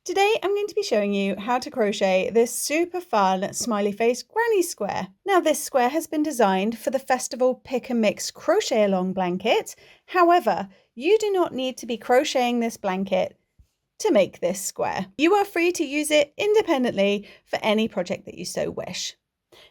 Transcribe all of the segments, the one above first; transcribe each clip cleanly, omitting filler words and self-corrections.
Today I'm going to be showing you how to crochet this super fun smiley face granny square. Now this square has been designed for the Festival Pick and Mix Crochet Along blanket. However, you do not need to be crocheting this blanket to make this square. You are free to use it independently for any project that you so wish.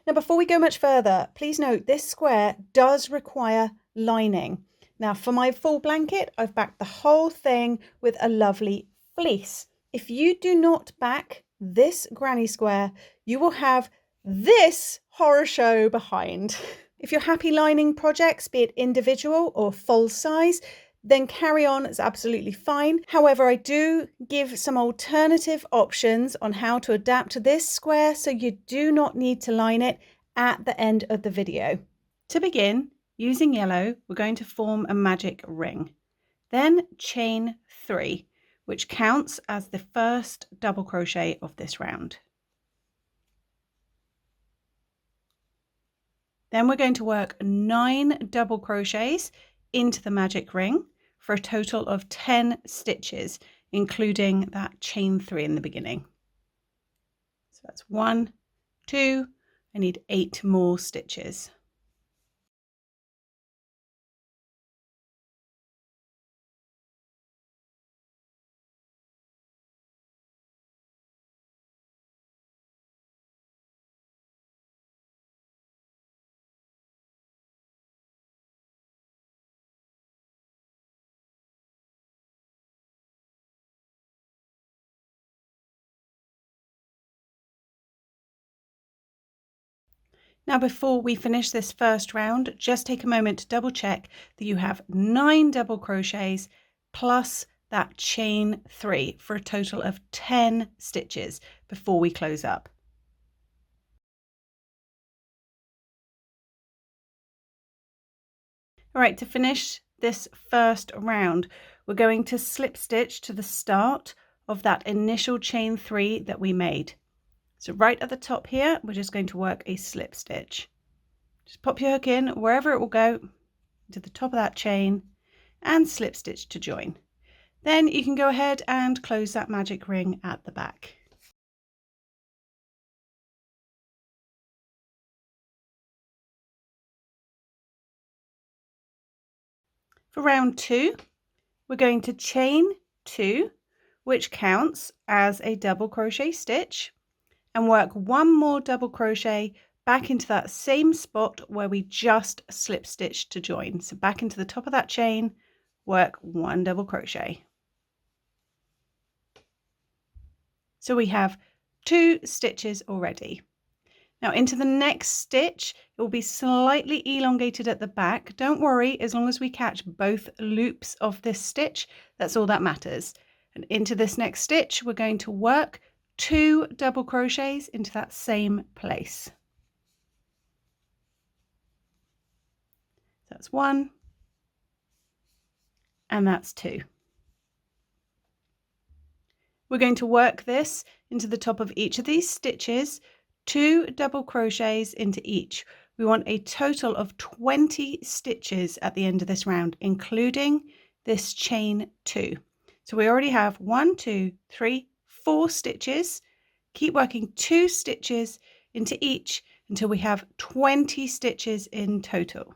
Now before we go much further, please note this square does require lining. Now for my full blanket, I've backed the whole thing with a lovely fleece. If you do not back this granny square, you will have this horror show behind. If you're happy lining projects, be it individual or full size, then carry on, it's absolutely fine. However, I do give some alternative options on how to adapt to this square so you do not need to line it at the end of the video. To begin, using yellow, we're going to form a magic ring. Then chain 3, which counts as the first double crochet of this round. Then we're going to work 9 double crochets into the magic ring for a total of 10 stitches, including that chain 3 in the beginning. So that's 1, 2, I need 8 more stitches. Now before we finish this first round, just take a moment to double check that you have 9 double crochets plus that chain 3 for a total of 10 stitches before we close up. All right, to finish this first round, we're going to slip stitch to the start of that initial chain 3 that we made. So right at the top here, we're just going to work a slip stitch. Just pop your hook in wherever it will go to the top of that chain and slip stitch to join. Then you can go ahead and close that magic ring at the back. For round 2, we're going to chain 2, which counts as a double crochet stitch, and work 1 more double crochet back into that same spot where we just slip stitched to join. So back into the top of that chain, work 1 double crochet. So we have 2 stitches already. Now into the next stitch, it will be slightly elongated at the back. Don't worry, as long as we catch both loops of this stitch, that's all that matters. And into this next stitch, we're going to work 2 double crochets into that same place. That's 1 and that's 2. We're going to work this into the top of each of these stitches, 2 double crochets into each. We want a total of 20 stitches at the end of this round, including this chain 2. So we already have 1, 2, 3, 4 stitches. Keep working 2 stitches into each until we have 20 stitches in total.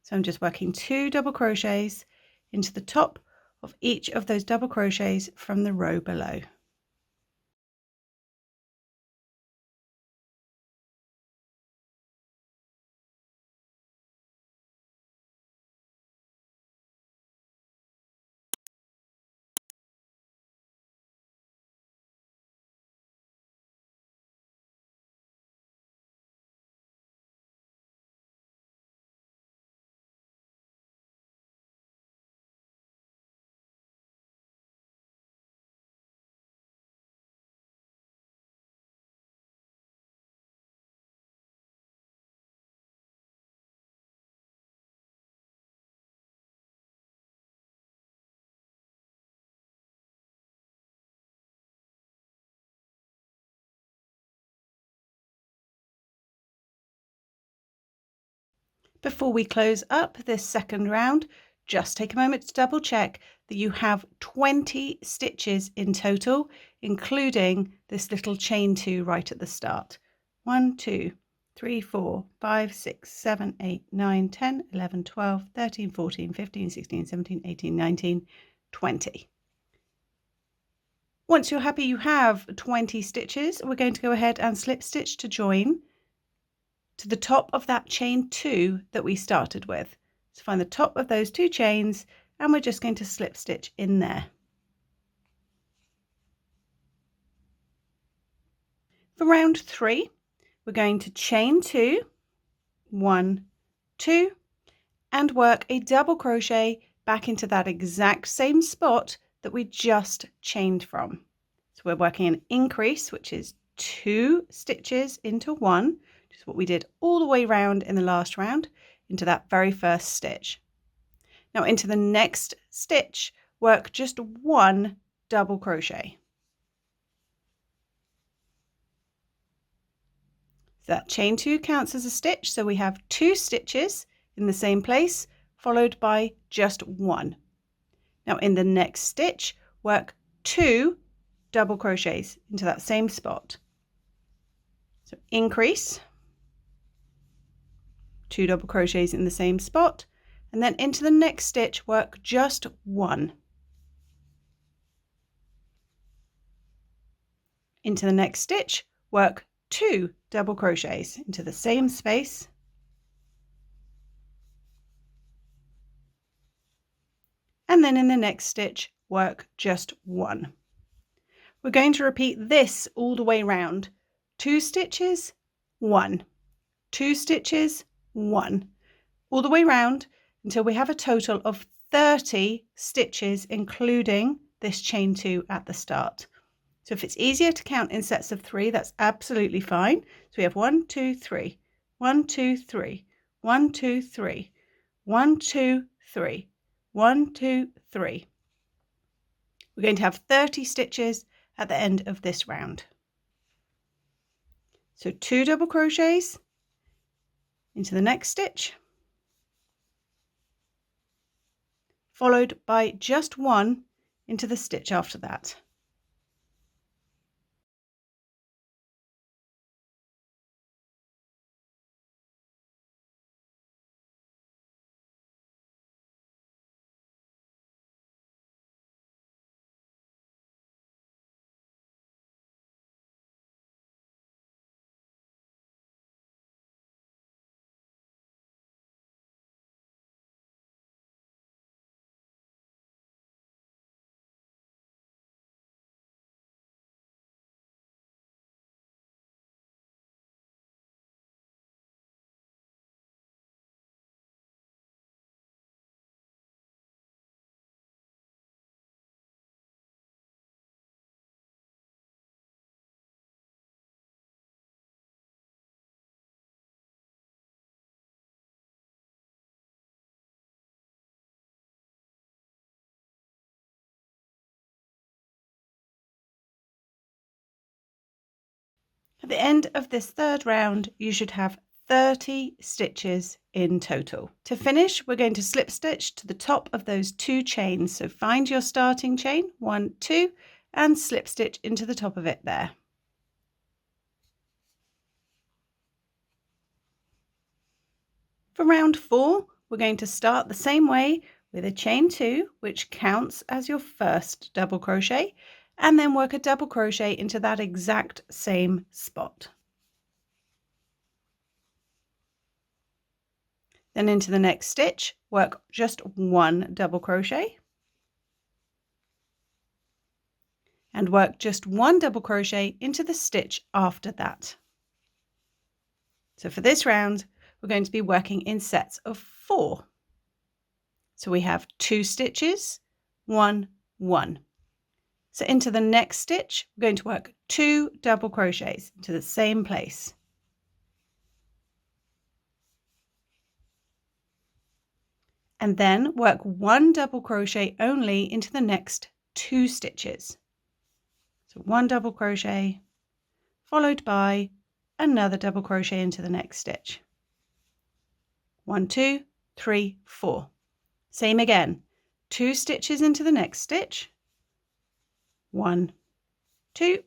So I'm just working 2 double crochets into the top of each of those double crochets from the row below. Before we close up this second round, just take a moment to double check that you have 20 stitches in total, including this little chain 2 right at the start. 1, 2, 3, 4, 5, 6, 7, 8, 9, 10, 11, 12, 13, 14, 15, 16, 17, 18, 19, 20. Once you're happy you have 20 stitches, we're going to go ahead and slip stitch to join to the top of that chain 2 that we started with. So find the top of those 2 chains and we're just going to slip stitch in there. For round 3, we're going to chain 2, 1, 2, and work a double crochet back into that exact same spot that we just chained from. So we're working an increase, which is 2 stitches into 1, which is what we did all the way round in the last round, into that very first stitch. Now into the next stitch, work just 1 double crochet. So that chain 2 counts as a stitch, so we have 2 stitches in the same place, followed by just 1. Now in the next stitch, work 2 double crochets into that same spot. So increase, 2 double crochets in the same spot, and then into the next stitch, work just 1. Into the next stitch, work 2 double crochets into the same space, and then in the next stitch, work just 1. We're going to repeat this all the way round. 2 stitches, 1, 2 stitches, 1, all the way round until we have a total of 30 stitches, including this chain 2 at the start. So if it's easier to count in sets of 3, that's absolutely fine. So we have 1, 2, 3, 1, 2, 3, 1, 2, 3, 1, 2, 3, 1, 2, 3. We're going to have 30 stitches at the end of this round. So 2 double crochets into the next stitch, followed by just 1 into the stitch after that. At the end of this third round, you should have 30 stitches in total. To finish, we're going to slip stitch to the top of those 2 chains. So find your starting chain, 1, 2, and slip stitch into the top of it there. For round 4, we're going to start the same way with a chain 2, which counts as your first double crochet, and then work a double crochet into that exact same spot. Then into the next stitch, work just 1 double crochet, and work just 1 double crochet into the stitch after that. So for this round, we're going to be working in sets of 4. So we have 2 stitches, 1, 1. So into the next stitch, we're going to work 2 double crochets into the same place. And then work 1 double crochet only into the next 2 stitches. So 1 double crochet, followed by another double crochet into the next stitch. 1, 2, 3, 4. Same again, 2 stitches into the next stitch, 1, 2,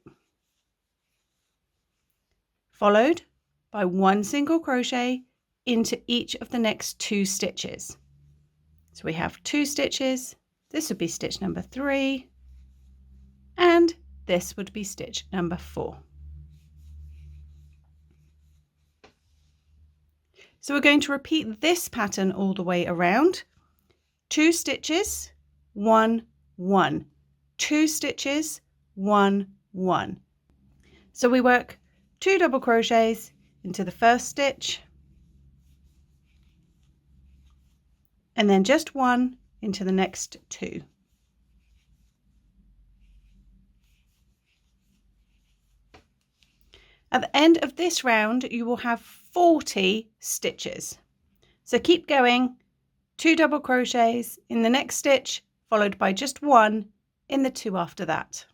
followed by 1 single crochet into each of the next 2 stitches. So we have 2 stitches, this would be stitch number 3, and this would be stitch number 4. So we're going to repeat this pattern all the way around. 2 stitches, 1, 1, 2 stitches, 1, 1. So we work 2 double crochets into the first stitch, and then just 1 into the next 2. At the end of this round, you will have 40 stitches. So keep going, 2 double crochets in the next stitch, followed by just 1 in the 2 after that.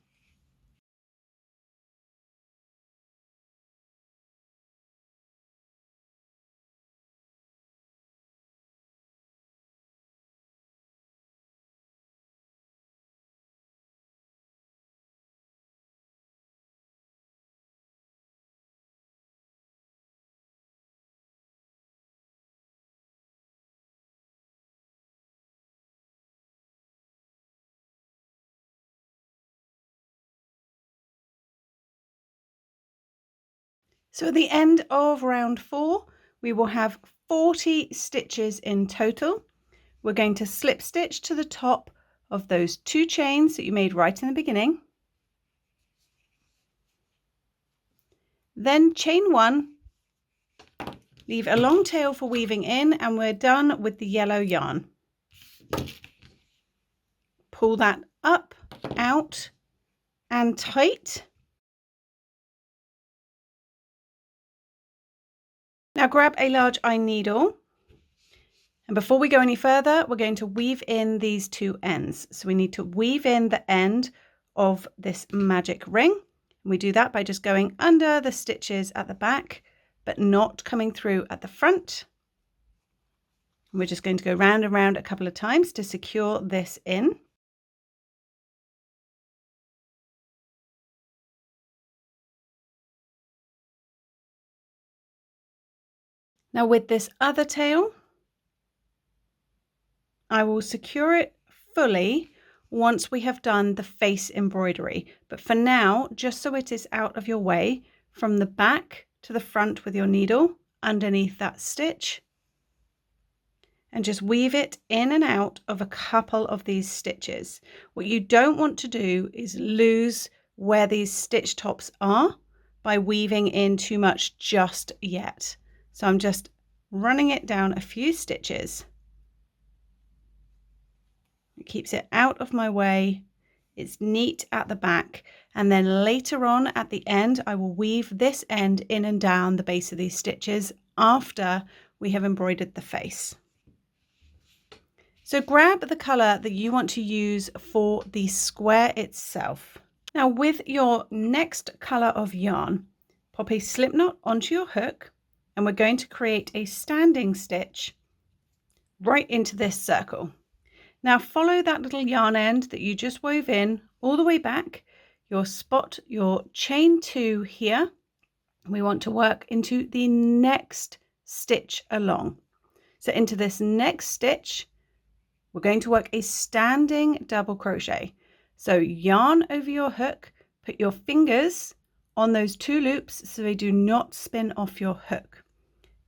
So at the end of round 4, we will have 40 stitches in total. We're going to slip stitch to the top of those 2 chains that you made right in the beginning. Then chain 1, leave a long tail for weaving in, and we're done with the yellow yarn. Pull that up, out, and tight. Now grab a large eye needle, and before we go any further, we're going to weave in these 2 ends. So we need to weave in the end of this magic ring. And we do that by just going under the stitches at the back, but not coming through at the front. And we're just going to go round and round a couple of times to secure this in. Now with this other tail, I will secure it fully once we have done the face embroidery. But for now, just so it is out of your way, from the back to the front with your needle underneath that stitch, and just weave it in and out of a couple of these stitches. What you don't want to do is lose where these stitch tops are by weaving in too much just yet. So I'm just running it down a few stitches. It keeps it out of my way. It's neat at the back. And then later on at the end, I will weave this end in and down the base of these stitches after we have embroidered the face. So grab the color that you want to use for the square itself. Now with your next color of yarn, pop a slip knot onto your hook, and we're going to create a standing stitch right into this circle. Now follow that little yarn end that you just wove in all the way back. You'll spot your chain 2 here. We want to work into the next stitch along. So into this next stitch, we're going to work a standing double crochet. So yarn over your hook, put your fingers on those 2 loops so they do not spin off your hook.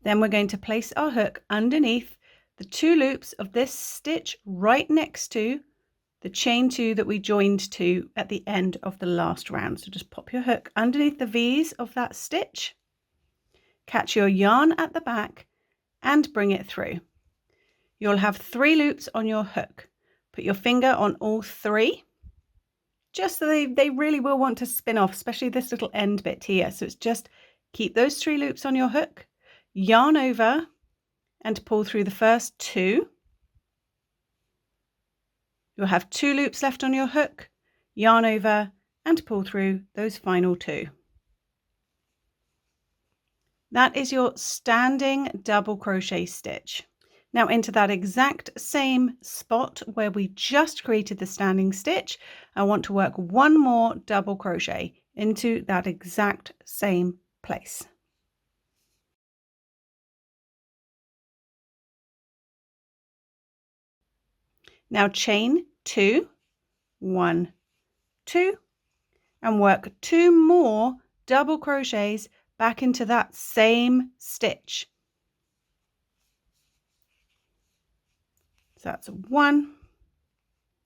Then we're going to place our hook underneath the 2 loops of this stitch right next to the chain 2 that we joined to at the end of the last round. So just pop your hook underneath the V's of that stitch, catch your yarn at the back and bring it through. You'll have 3 loops on your hook. Put your finger on all 3, just so they really will want to spin off, especially this little end bit here. So it's just keep those 3 loops on your hook, yarn over and pull through the first 2. You'll have 2 loops left on your hook, yarn over and pull through those final 2. That is your standing double crochet stitch. Now into that exact same spot where we just created the standing stitch, I want to work one more double crochet into that exact same place. Now chain 2, 1, 2, and work 2 more double crochets back into that same stitch. So that's 1,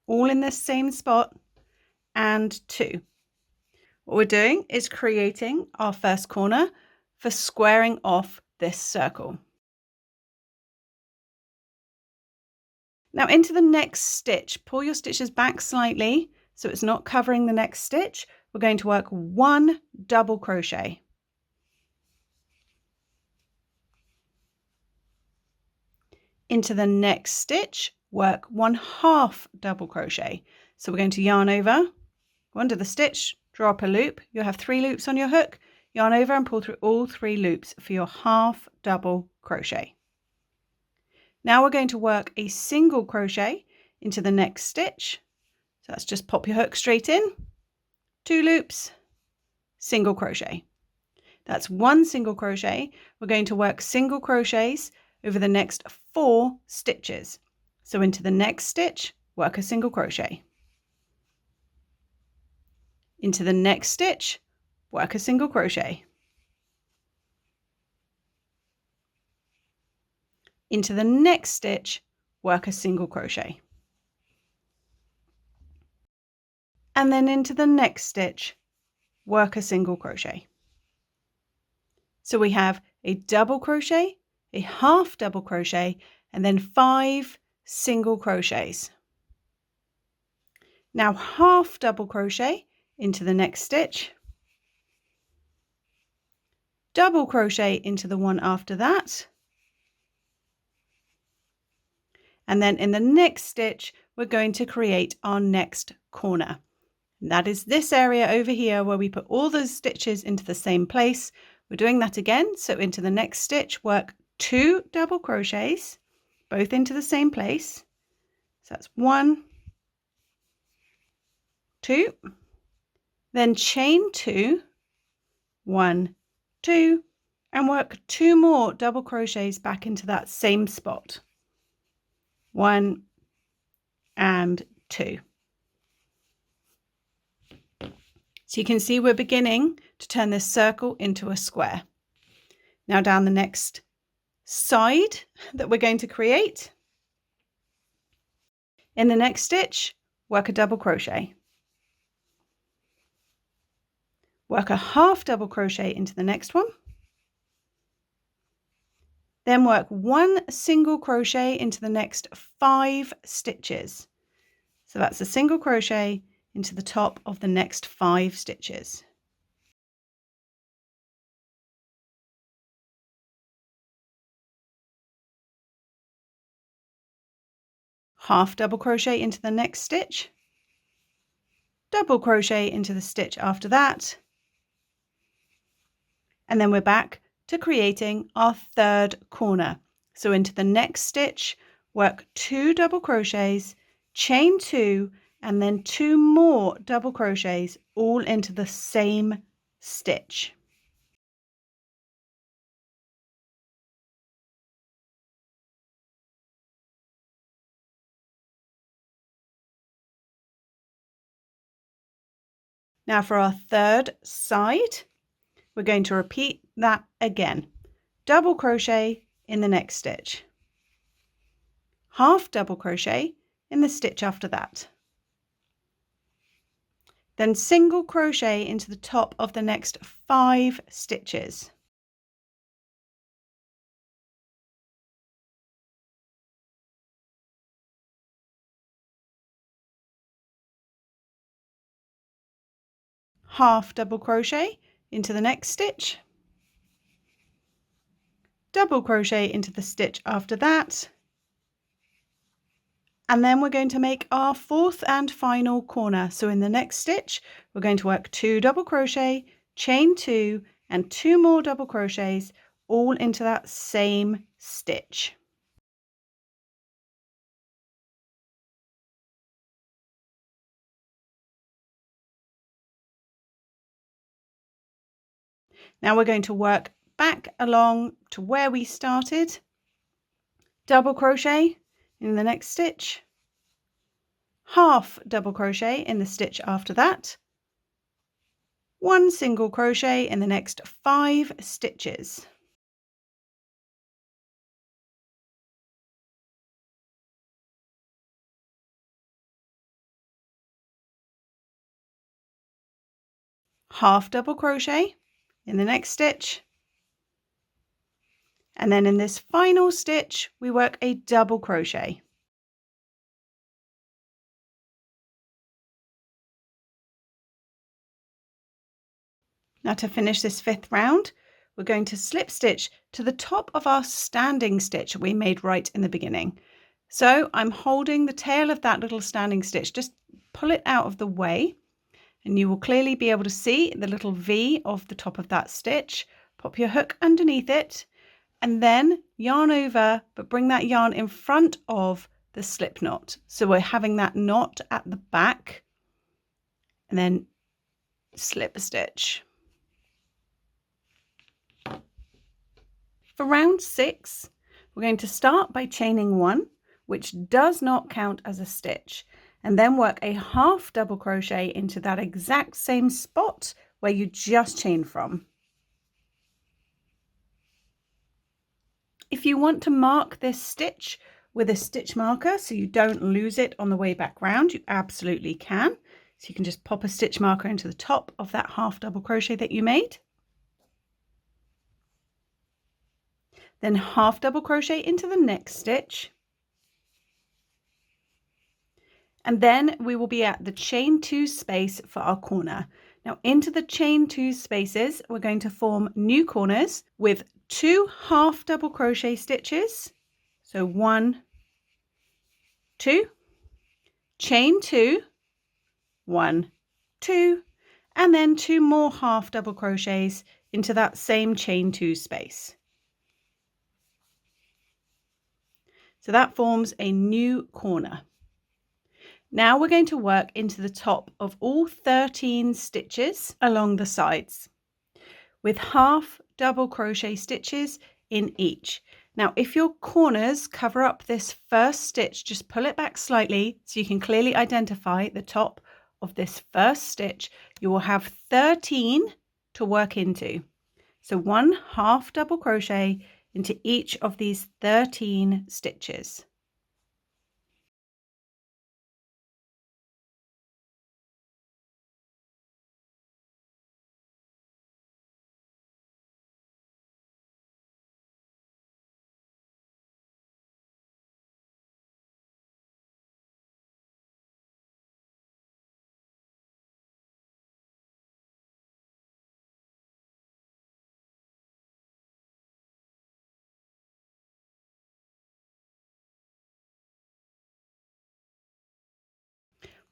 all in this same spot, and 2. What we're doing is creating our first corner for squaring off this circle. Now into the next stitch, pull your stitches back slightly so it's not covering the next stitch. We're going to work 1 double crochet. Into the next stitch, work 1/2 double crochet. So we're going to yarn over, go under the stitch, draw up a loop. You'll have 3 loops on your hook. Yarn over and pull through all 3 loops for your 1/2 double crochet. Now we're going to work a single crochet into the next stitch. So that's just pop your hook straight in, 2 loops, single crochet. That's 1 single crochet. We're going to work single crochets over the next 4 stitches. So into the next stitch, work a single crochet. Into the next stitch, work a single crochet. Into the next stitch, work a single crochet. And then into the next stitch, work a single crochet. So we have a double crochet, a 1/2 double crochet, and then 5 single crochets. Now 1/2 double crochet into the next stitch, double crochet into the one after that, and then in the next stitch we're going to create our next corner. And that is this area over here where we put all those stitches into the same place. We're doing that again, so into the next stitch work 2 double crochets, both into the same place. So that's 1, 2, then chain 2, 1, 2, and work 2 more double crochets back into that same spot. 1 and 2. So you can see we're beginning to turn this circle into a square. Now down the next side that we're going to create. In the next stitch, work a double crochet. Work a 1/2 double crochet into the next one. Then work 1 single crochet into the next 5 stitches. So that's a single crochet into the top of the next 5 stitches. Half double crochet into the next stitch, double crochet into the stitch after that, and then we're back to creating our third corner. So into the next stitch, work 2 double crochets, chain 2, and then 2 more double crochets all into the same stitch. Now for our third side, we're going to repeat that again. Double crochet in the next stitch, 1/2 double crochet in the stitch after that, then single crochet into the top of the next 5 stitches. Half double crochet into the next stitch, double crochet into the stitch after that, and then we're going to make our fourth and final corner. So in the next stitch, we're going to work 2 double crochet, chain 2, and 2 more double crochets all into that same stitch. Now we're going to work back along to where we started. Double crochet in the next stitch, half double crochet in the stitch after that, one single crochet in the next 5 stitches. Half double crochet in the next stitch, and then in this final stitch we work a double crochet. Now to finish this 5th round, we're going to slip stitch to the top of our standing stitch we made right in the beginning. So I'm holding the tail of that little standing stitch, just pull it out of the way, and you will clearly be able to see the little V of the top of that stitch. Pop your hook underneath it and then yarn over, but bring that yarn in front of the slip knot. So we're having that knot at the back, and then slip a stitch. For round 6, we're going to start by chaining 1, which does not count as a stitch, and then work a half double crochet into that exact same spot where you just chained from. If you want to mark this stitch with a stitch marker so you don't lose it on the way back round, you absolutely can. So you can just pop a stitch marker into the top of that half double crochet that you made. Then half double crochet into the next stitch. And then we will be at the chain 2 space for our corner. Now into the chain 2 spaces, we're going to form new corners with 2 half double crochet stitches. So 1, 2, chain 2, 1, 2, and then 2 more half double crochets into that same chain 2 space. So that forms a new corner. Now we're going to work into the top of all 13 stitches along the sides with half double crochet stitches in each. Now if your corners cover up this first stitch, just pull it back slightly so you can clearly identify the top of this first stitch. You will have 13 to work into. So 1 half double crochet into each of these 13 stitches.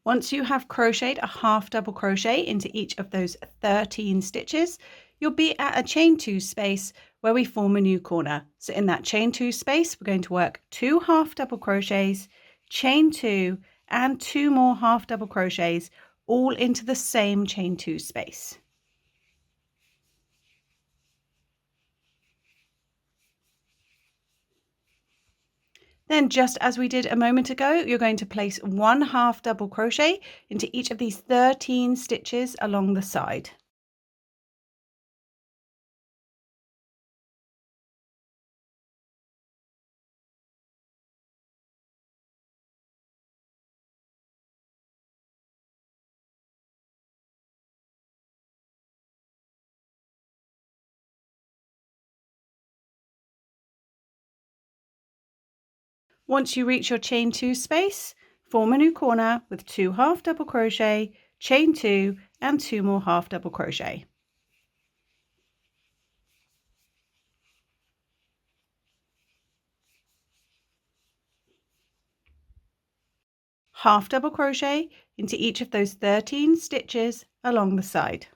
Once you have crocheted a half double crochet into each of those 13 stitches, you'll be at a chain 2 space where we form a new corner. So in that chain 2 space, we're going to work 2 half double crochets, chain 2, and 2 more half double crochets, all into the same chain 2 space. Then just as we did a moment ago, you're going to place 1 half double crochet into each of these 13 stitches along the side. Once you reach your chain 2 space, form a new corner with 2 half double crochet, chain 2, and 2 more half double crochet. Half double crochet into each of those 13 stitches along the side.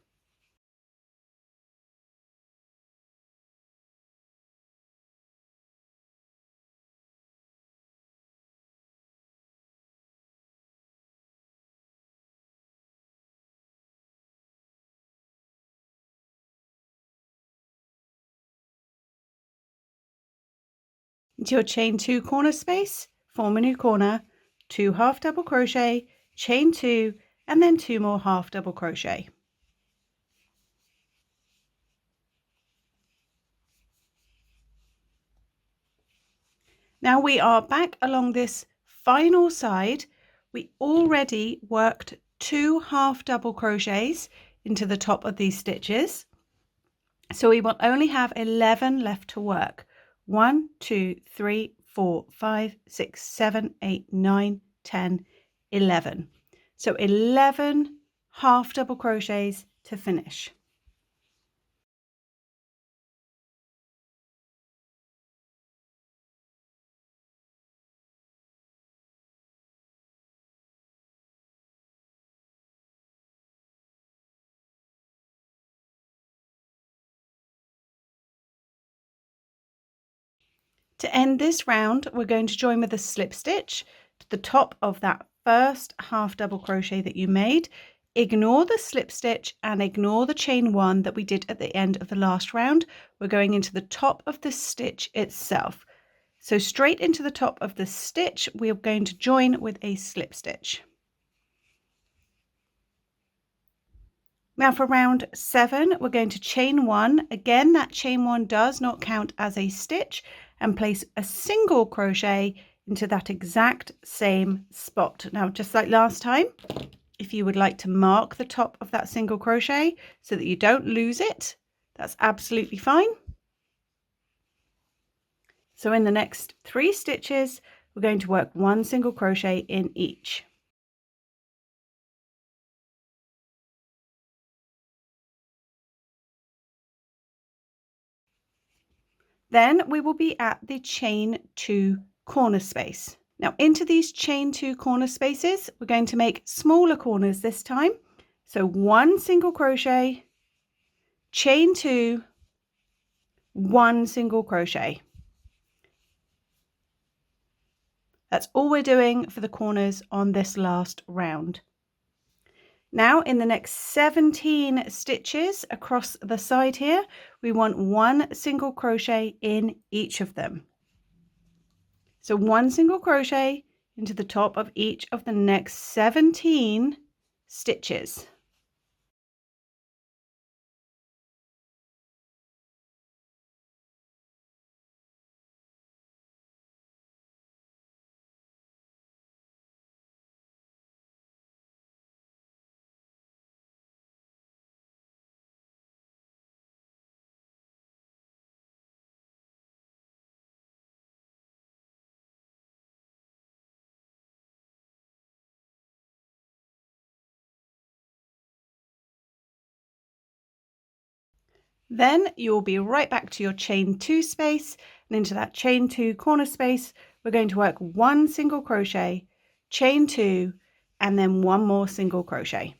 into your chain 2 corner space, form a new corner, 2 half double crochet, chain 2, and then 2 more half double crochet. Now we are back along this final side. We already worked 2 half double crochets into the top of these stitches, so we will only have 11 left to work. 1, 2, 3, 4, 5, 6, 7, 8, 9, 10, 11. So 11 half double crochets to finish. To end this round, we're going to join with a slip stitch to the top of that first half double crochet that you made. Ignore the slip stitch and ignore the chain 1 that we did at the end of the last round. We're going into the top of the stitch itself. So straight into the top of the stitch, we are going to join with a slip stitch. Now for round 7, we're going to chain 1. Again, that chain 1 does not count as a stitch, and place a single crochet into that exact same spot. Now, just like last time, if you would like to mark the top of that single crochet so that you don't lose it, that's absolutely fine. So in the next 3 stitches, we're going to work 1 single crochet in each. Then we will be at the chain 2 corner space. Now into these chain 2 corner spaces, we're going to make smaller corners this time. So 1 single crochet, chain 2, 1 single crochet. That's all we're doing for the corners on this last round. Now in the next 17 stitches across the side here, we want 1 single crochet in each of them. So 1 single crochet into the top of each of the next 17 stitches. Then you will be right back to your chain 2 space, and into that chain 2 corner space, we're going to work 1 single crochet, chain 2, and then 1 more single crochet.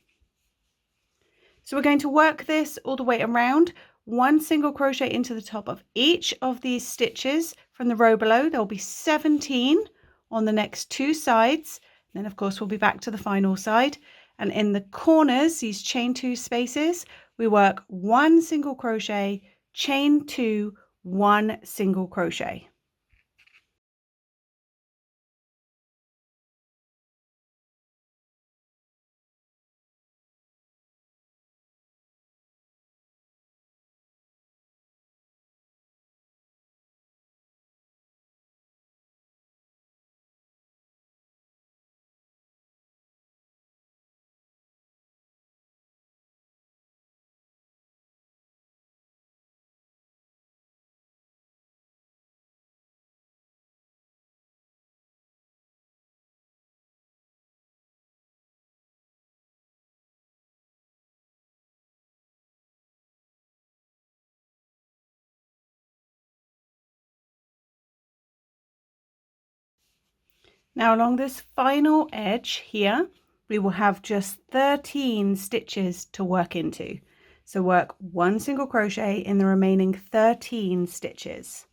So we're going to work this all the way around, 1 single crochet into the top of each of these stitches from the row below. There will be 17 on the next 2 sides. Then of course we'll be back to the final side, and in the corners, these chain 2 spaces, we work 1 single crochet, chain 2, 1 single crochet. Now along this final edge here, we will have just 13 stitches to work into. So work 1 single crochet in the remaining 13 stitches.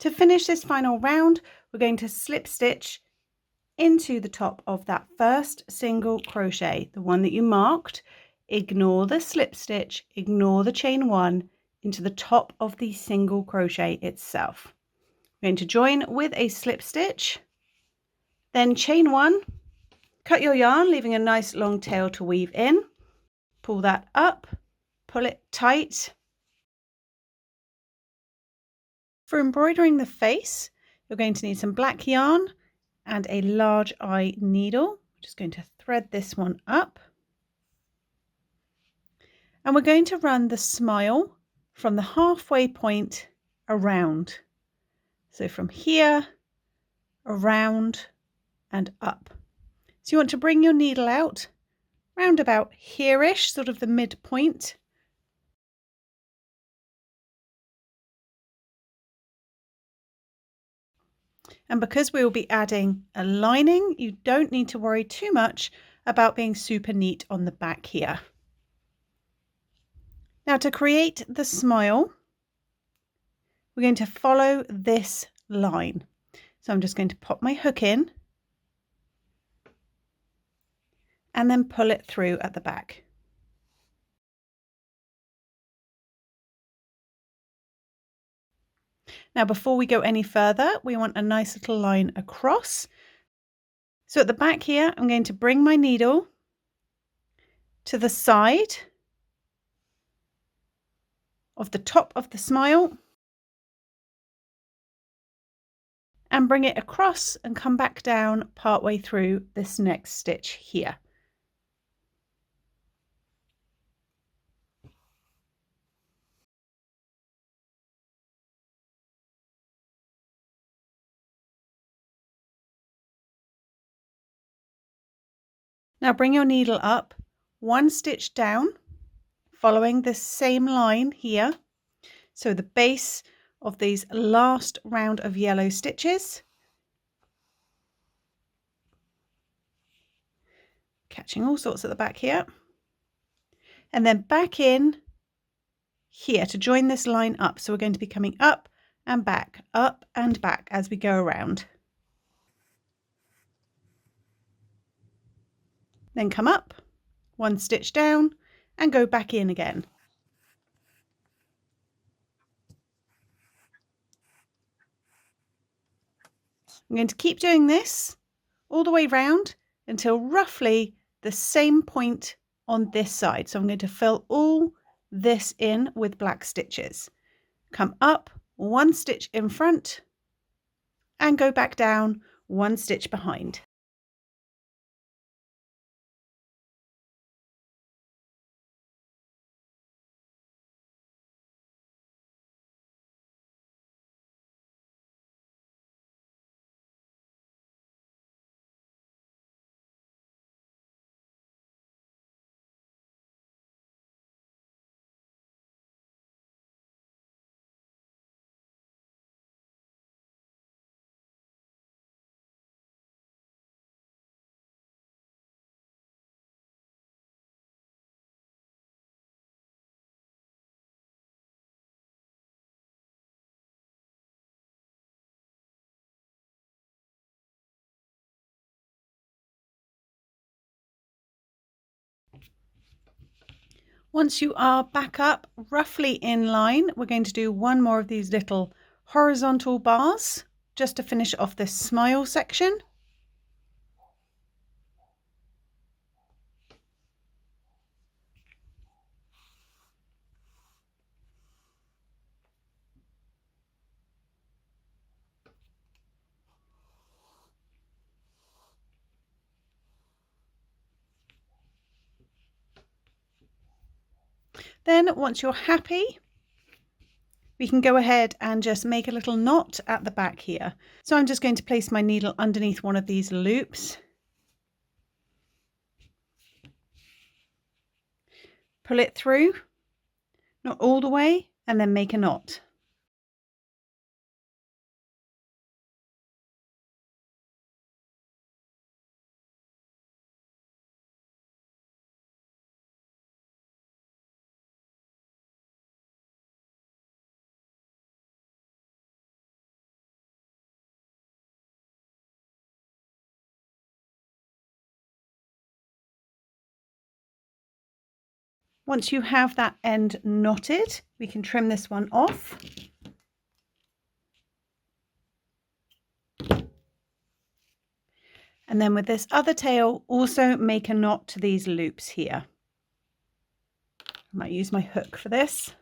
To finish this final round, we're going to slip stitch into the top of that first single crochet, the one that you marked. Ignore the slip stitch, ignore the chain 1, into the top of the single crochet itself. I'm going to join with a slip stitch, then chain 1, cut your yarn, leaving a nice long tail to weave in. Pull that up, pull it tight. For embroidering the face, you're going to need some black yarn and a large eye needle. I'm just going to thread this one up. And we're going to run the smile from the halfway point around. So from here, around and up. So you want to bring your needle out round about here-ish, sort of the midpoint. And because we will be adding a lining, you don't need to worry too much about being super neat on the back here. Now to create the smile, we're going to follow this line. So I'm just going to pop my hook in and then pull it through at the back. Now before we go any further, we want a nice little line across. So at the back here, I'm going to bring my needle to the side of the top of the smile and bring it across and come back down partway through this next stitch here. Now bring your needle up 1 stitch down, following this same line here. So the base of these last round of yellow stitches, catching all sorts at the back here, and then back in here to join this line up. So we're going to be coming up and back as we go around. Then come up 1 stitch down and go back in again. I'm going to keep doing this all the way round until roughly the same point on this side. So I'm going to fill all this in with black stitches. Come up 1 stitch in front and go back down 1 stitch behind. Once you are back up roughly in line, we're going to do 1 more of these little horizontal bars just to finish off this smile section. Then once you're happy, we can go ahead and just make a little knot at the back here. So I'm just going to place my needle underneath one of these loops, pull it through, not all the way, and then make a knot. Once you have that end knotted, we can trim this one off. And then with this other tail, also make a knot to these loops here. I might use my hook for this.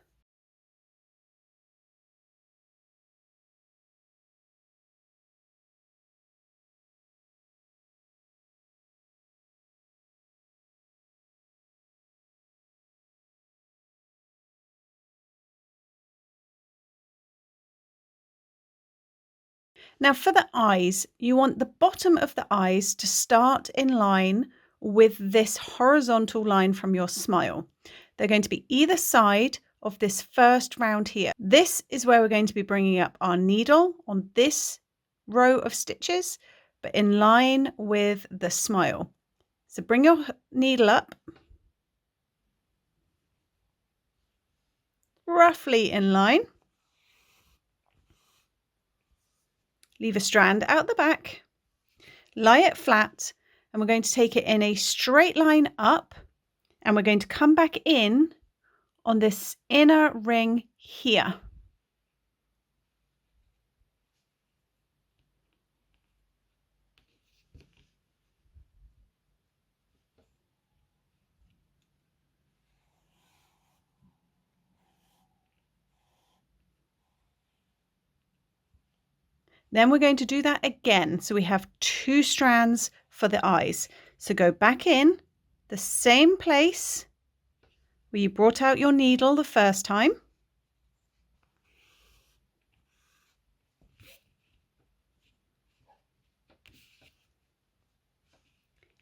Now for the eyes, you want the bottom of the eyes to start in line with this horizontal line from your smile. They're going to be either side of this first round here. This is where we're going to be bringing up our needle on this row of stitches, but in line with the smile. So bring your needle up, roughly in line. Leave a strand out the back, lie it flat, and we're going to take it in a straight line up, and we're going to come back in on this inner ring here. Then we're going to do that again. So we have 2 strands for the eyes. So go back in the same place where you brought out your needle the first time.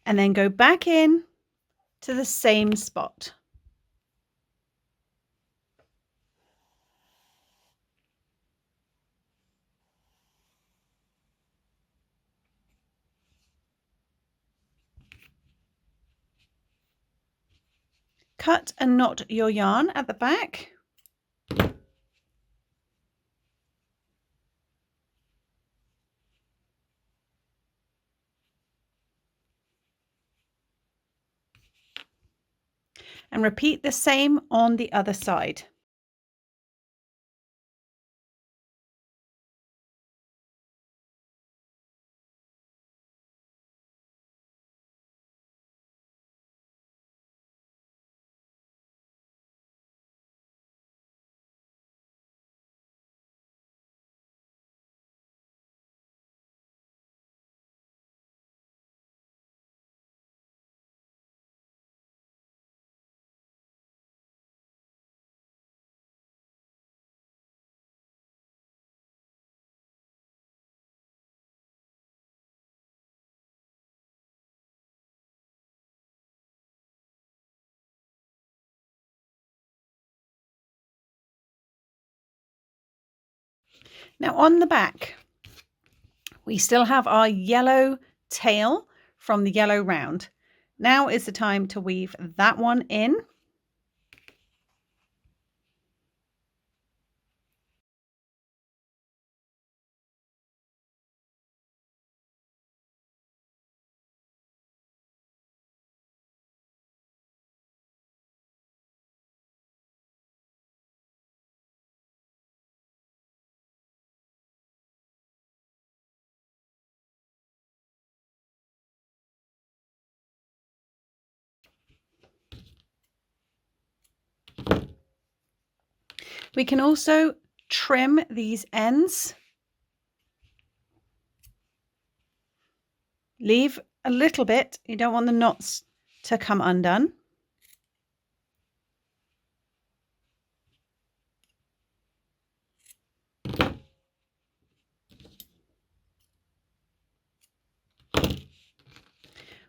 And then go back in to the same spot. Cut and knot your yarn at the back. And repeat the same on the other side. Now on the back, we still have our yellow tail from the yellow round. Now is the time to weave that one in. We can also trim these ends. Leave a little bit. You don't want the knots to come undone.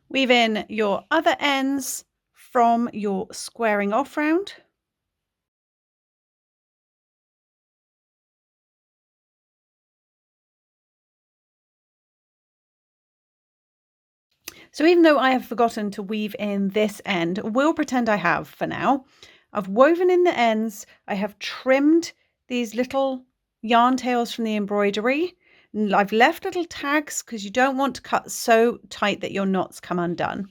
Weave in your other ends from your squaring off round. So even though I have forgotten to weave in this end, we'll pretend I have for now. I've woven in the ends. I have trimmed these little yarn tails from the embroidery. I've left little tags because you don't want to cut so tight that your knots come undone.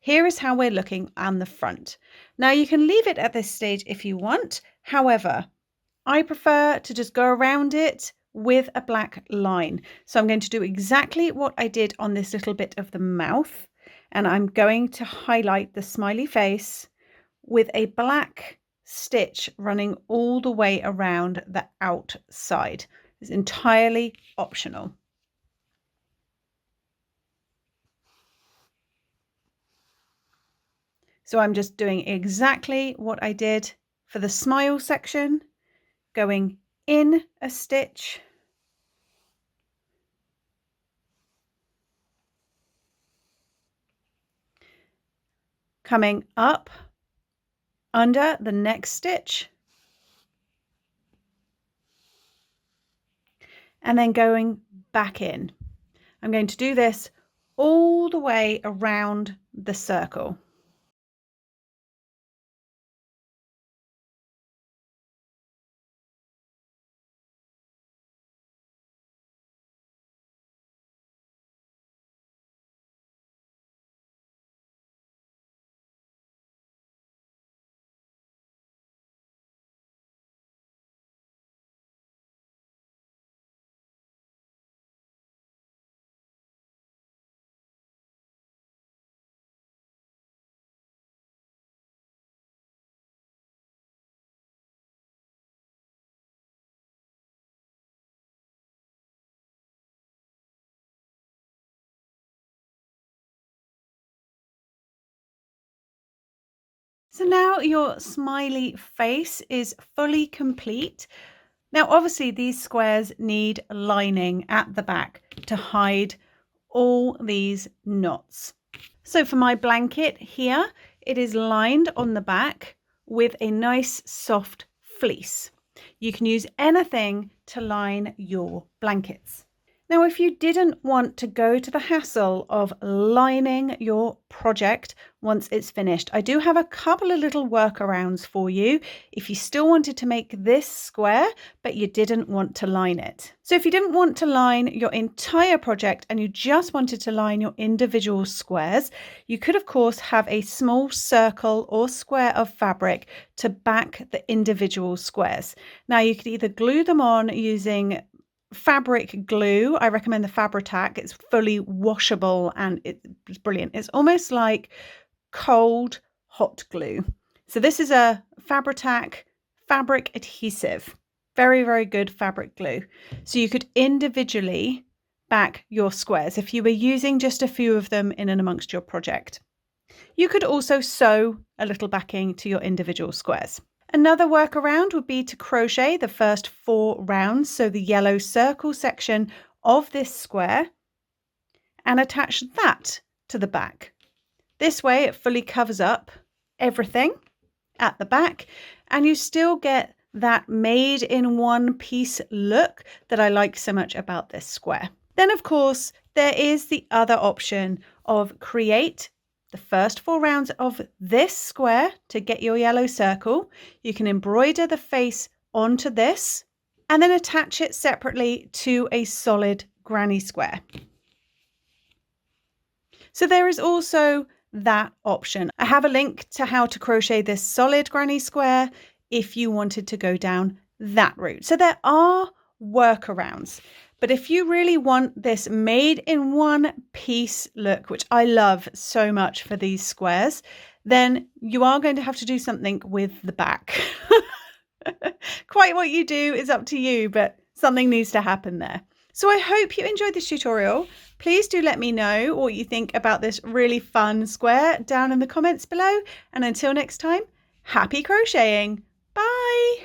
here is how we're looking on the front. Now you can leave it at this stage if you want. However, I prefer to just go around it with a black line. So I'm going to do exactly what I did on this little bit of the mouth, and I'm going to highlight the smiley face with a black stitch running all the way around the outside. It's entirely optional. So I'm just doing exactly what I did for the smile section, going in a stitch, coming up under the next stitch, and then going back in. I'm going to do this all the way around the circle. So now your smiley face is fully complete. Now, obviously, these squares need lining at the back to hide all these knots. So for my blanket here, it is lined on the back with a nice soft fleece. You can use anything to line your blankets. Now, if you didn't want to go to the hassle of lining your project once it's finished, I do have a couple of little workarounds for you if you still wanted to make this square, but you didn't want to line it. So if you didn't want to line your entire project and you just wanted to line your individual squares, you could, of course, have a small circle or square of fabric to back the individual squares. Now, you could either glue them on using fabric glue. I recommend the Fabri-Tac. It's fully washable and it's brilliant. It's almost like cold hot glue. So this is a Fabri-Tac fabric adhesive. Very, very good fabric glue. So you could individually back your squares if you were using just a few of them in and amongst your project. You could also sew a little backing to your individual squares. Another workaround would be to crochet the first 4 rounds, so the yellow circle section of this square, and attach that to the back. This way it fully covers up everything at the back, and you still get that made in one piece look that I like so much about this square. Then, of course, there is the other option of create the first 4 rounds of this square to get your yellow circle. You can embroider the face onto this and then attach it separately to a solid granny square. So there is also that option. I have a link to how to crochet this solid granny square if you wanted to go down that route. So there are workarounds. But if you really want this made in one piece look, which I love so much for these squares, then you are going to have to do something with the back. Quite what you do is up to you, but something needs to happen there. So I hope you enjoyed this tutorial. Please do let me know what you think about this really fun square down in the comments below. And until next time, happy crocheting. Bye.